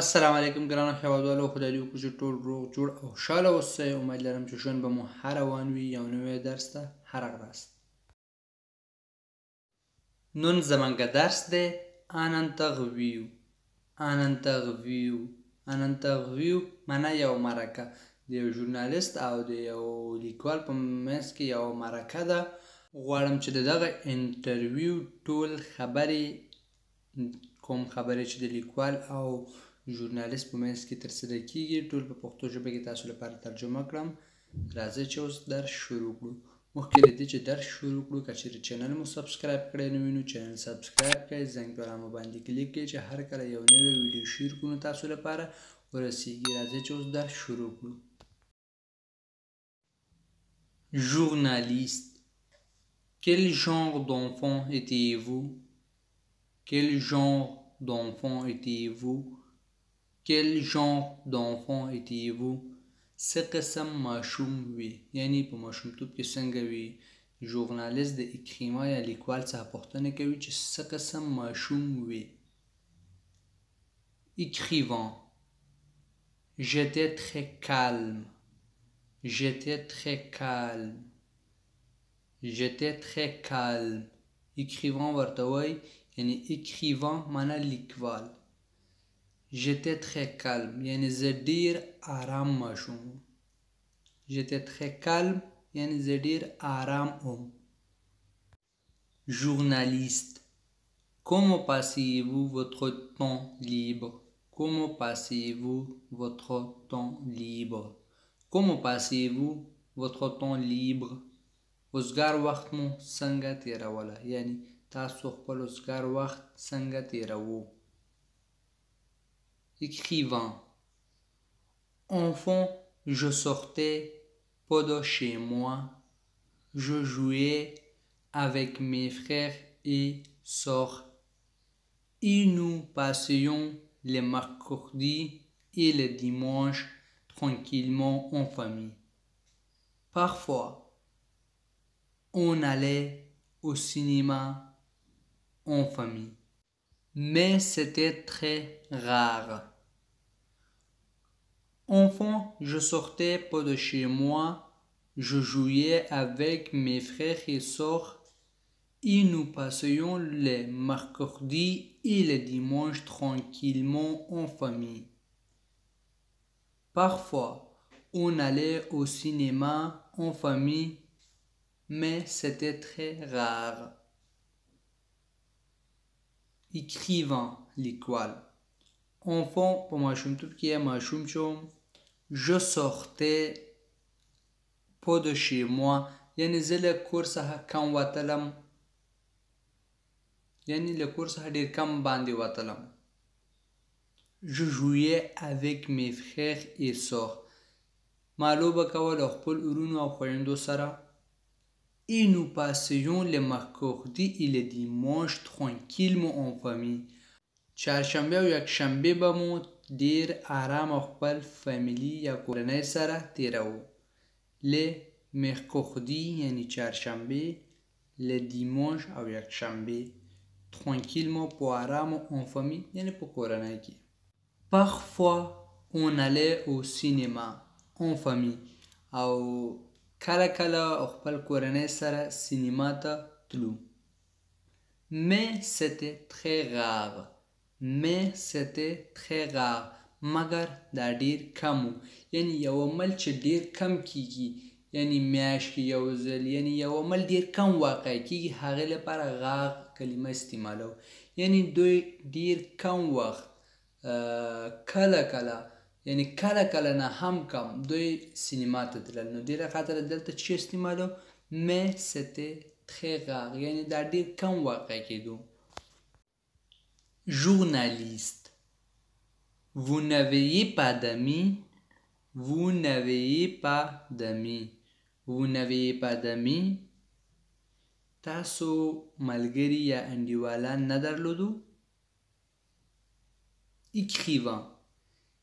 السلام علیکم ګرانو هیوادوالو، خدای دې وکړي چې ټول روغ جوړ او خوشحاله اوسئ. امید لرم چې ژوند به مو هر روان وي. یو نوی درس ته هر راست. نن زمونږ درس دی انترویو. انترویو معنی یو مرکه د یو ژورنالیست او د یو لیکوال په منځ کې یو مرکه ده. غواړم چې دغه انټرویو ټول خبرې چې د لیکوال او ژورنالیست په منځ کې ترسره کیږي ټول په پښتو ژبه کې تاسو لپاره ترجمه کړم. راځئ چې اوس درس شروع کړو. مخکې له دې چې درس شروع کړو، که چیرې چینل مو سبسکرایب کړی نه وي نو چینل سبسکرایب کړئ، زنګ په علامه باندې کلیک کړئ چې هر کله یو نوی ویډیو شیر کړو نو تاسو لپاره ورسیږي. راځئ چې اوس درس شروع کړو. Journaliste. Quel genre d'enfant étiez-vous? Quel genre d'enfant étiez-vous? Quel genre d'enfant étiez-vous? څه قسم ماشوم وي، یعنی په ماشومتوب کې څنګه وي. ژورنالیست د اکریما یا لیکوال څخه پوښتنه کوي چې څه قسم ماشوم وي. Écrivain. J'étais très calme. J'étais très calme. J'étais très calme. Écrivain ورته وایي، یعنی écrivain معنی لیکوال. J'étais très calme یعنی زه ډیر آرام ماشوم وم. J'étais très calme یعنی زه ډیر آرام وم. Journaliste. Comment passez-vous votre temps libre? Comment passez-vous votre temps libre? Comment passez-vous votre temps libre? اوزګار وخت مو څنګه تیروله، یعنی تاسو خپل اوزګار وخت څنګه تیروو. Écrivain. Enfant, je sortais pas de chez moi. Je jouais avec mes frères et sœurs. Et nous passions les mercredis et les dimanches tranquillement en famille. Parfois, on allait au cinéma en famille. Mais c'était très rare. Enfant, je sortais pas de chez moi, je jouais avec mes frères et sœurs et nous passions les mercredis et les dimanches tranquillement en famille. Parfois, on allait au cinéma en famille, mais c'était très rare. Écrivain, لیکوال. Enfant په ماشومتوب کې ماشوم چوم. Je sortais pas de chez moi یعنی زه له کور څخه کم وتلم، یعنی له کور څخه ډیر کم باندې وتلم. Je jouais avec mes frères et sœurs ما لوبه کول او خپل ورونو او خویندو سره. Et nous passions les mercredis et les dimanches tranquillement en famille. چهارشنبه او یکشنبه به مو ډیر آرام او خپل فامیلی یا کورنۍ سره تیروو. Les mercredis یعنی چهارشنبه، les dimanches او یکشنبه، tranquillement په آرام او en famille یعنی په کورنۍ کې. Parfois on allait au cinéma en famille او کله کله خپل کورنۍ سره سینما ته تلو. Mais c'était très rare. Mais c'était très rare. مگر دا ډیر کم و، یعنی یو عمل چې ډیر کم کیږي، یعنی میاشت کې یو ځل، یعنی یو عمل ډیر کم واقع کیږي، هغې لپاره غار کلمه استعمالو. یعنی دوی ډیر کم وخت کله کله، یعنی کله کله نه هم کم دوی سینما ته تلل، نو ډیره خاطره دلته چې استعمالو mais c'était très rare یعنی دا ډیر کم واقع کیدو. Journaliste. Vous n'avez pas d'amis? Vous n'avez pas d'amis. Vous n'avez pas d'amis. تاسو ملګری یا انډیوالان نه درلودو. Écrivain.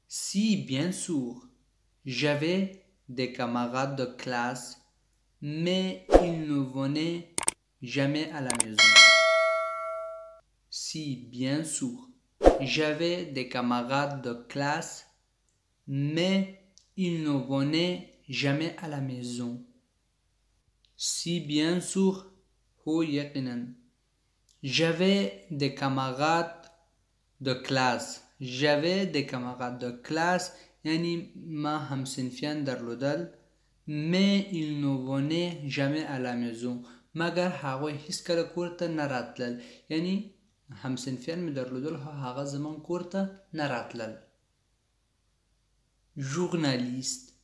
Si, bien sûr, j'avais des camarades de classe, mais ils ne venaient jamais à la maison. Si, bien sûr, j'avais des camarades de classe mais ils ne venaient jamais à la maison. Si bien sûr هو یقینا. J'avais des camarades de classe. J'avais des camarades de classe یعنی ما همصنفیان درلودل mais ils ne venaient jamais à la maison مگر هغوی هیڅکله کور ته نه راتلل یعنی همصنفیان مې درلودل هغه زمون کور ته نه راتلل. Journaliste.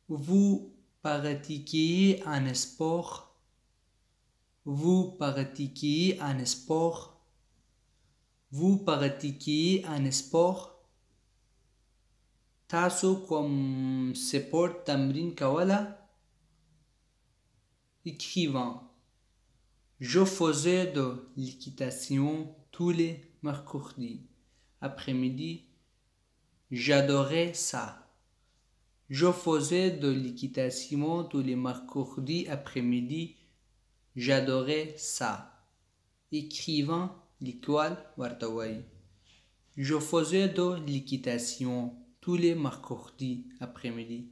Vous pratiquez un sport. Vous pratiquez un sport. Vous pratiquez un sport. تاسو کوم سپورت تمرین کوله؟ Écrivain. Je faisais de l'équitation tous les mercredis après-midi. J'adorais ça. Je faisais de l'équitation tous les mercredis après-midi. J'adorais ça. Écrivain l'école wartawai. Je faisais de l'équitation tous les mercredis après-midi.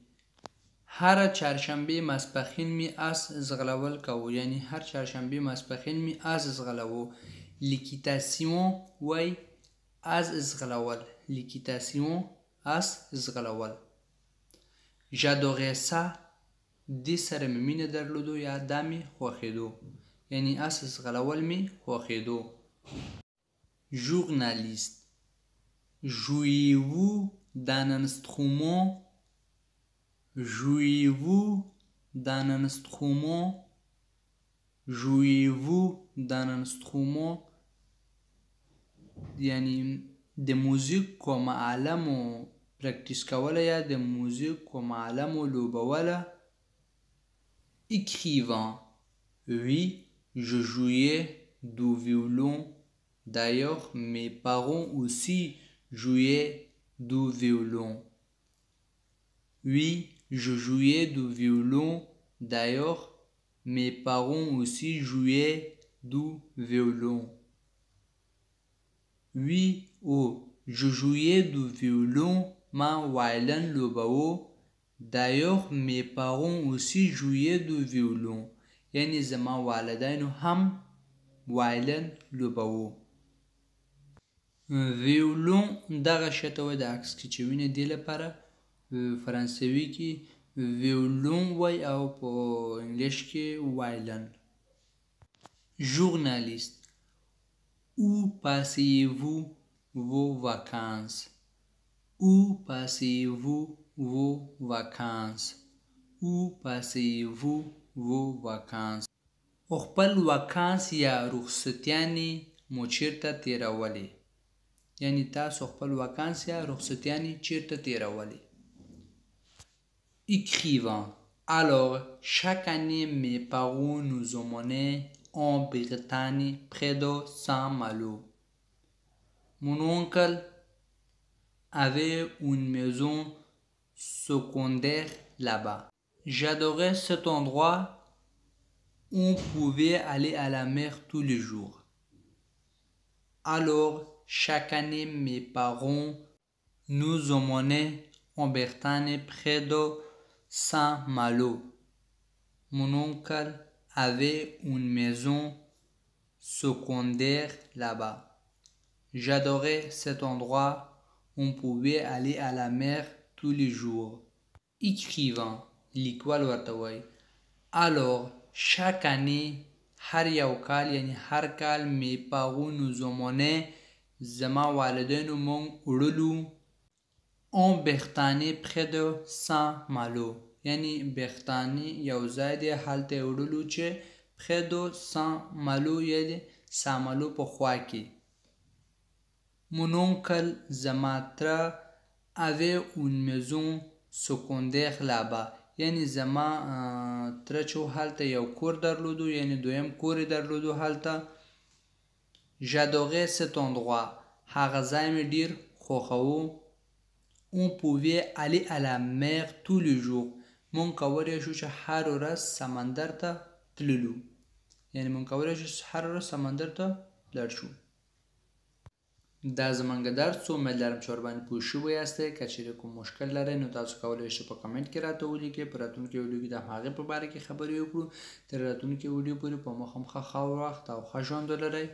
هر چهارشنبه ماسپښین می آس زغلول کوو یعنی هر چهارشنبه ماسپښین می آس زغلوو. لیکیتاسیون وای آس زغلول. لیکیتاسیون آس زغلول. J'adorais ça. دې سره مې مینه درلودو یا دا مې خوښېدو یعنی آس زغلول مې خوښېدو. Journaliste. Jouez-vous d'un instrument? Jouez-vous d'un instrument? Jouez-vous d'un instrument یعنی د موزیک کوم آلمو پریکټیس کوله یا د موزیک کوم آلمو لوبوله. Écrivain. Oui, je jouais du violon. D'ailleurs, mes parents aussi jouaient du violon. Oui, je jouais du violon. D'ailleurs, mes parents aussi jouaient du violon. Oui, oh, je jouais du violon. Ma violon lobao. D'ailleurs, mes parents aussi jouaient du violon. یعنی زما والدینو هم وایلن لوباوه. ویولون دغه شی ته وایي د عکس کې چې وینې دې لپاره فرانسوي کې ویولون وایي او په انګلیش کې وایلن. Journaliste. Où passez-vous vos vacances? Où passez-vous vos vacances? Où passez-vous vos vacances? خپل وکانس یا رخصتیانې مو چیرته تیرولې یعنی تاسو خپل وکانس یا رخصتیانې چیرته تیرولې. Écrivain. Alors, chaque année, mes parents nous emmenaient en Bretagne près de Saint-Malo. Mon oncle avait une maison secondaire là-bas. J'adorais cet endroit. On pouvait aller à la mer tous les jours. Alors, chaque année, mes parents nous emmenaient en Bretagne près de Saint-Malo. Mon oncle avait une maison secondaire là-bas. J'adorais cet endroit. On pouvait aller à la mer tous les jours. Écrivain. لیکوال ورته وایي. Alors, chaque année, هر یو کال یعنی هر کال می پاغو نوزمانه زما والدینو مونږ وړلو en Bretagne près de Saint-Malo یعنی بختانی یو ځای دی هلته یې وړلو چې près de Saint-Malo یعنی سامالو په خوا کې. Mon oncle زما تره avait une maison secondaire là-bas یعنی زما تره چې هلته یو کور درلودو یعنی دویم کور یې درلودو هلته. J'adorais cet endroit. هغه ځای مې ډېر خوښاوه. On pouvait aller à la mer tous les jours. مونږ کولی شو چې هر ورځ سمندر ته تللو یعنی مونږ کولی شو هر ورځ سمندر ته لاړ شو. دا زمونږ درس څو امید لرم چې ورباندې پوه شوي یاستئ که چیرې کوم مشکل لرئ نو تاسو کولی شئ په کمنټ کې راته ولیکئ په راتلونکي ویډیو کې د هغې په باره کې خبرې وکړو تر راتلونکي ویډیو پورې په مو هم ښه وخت او ښه ژوند ولرئ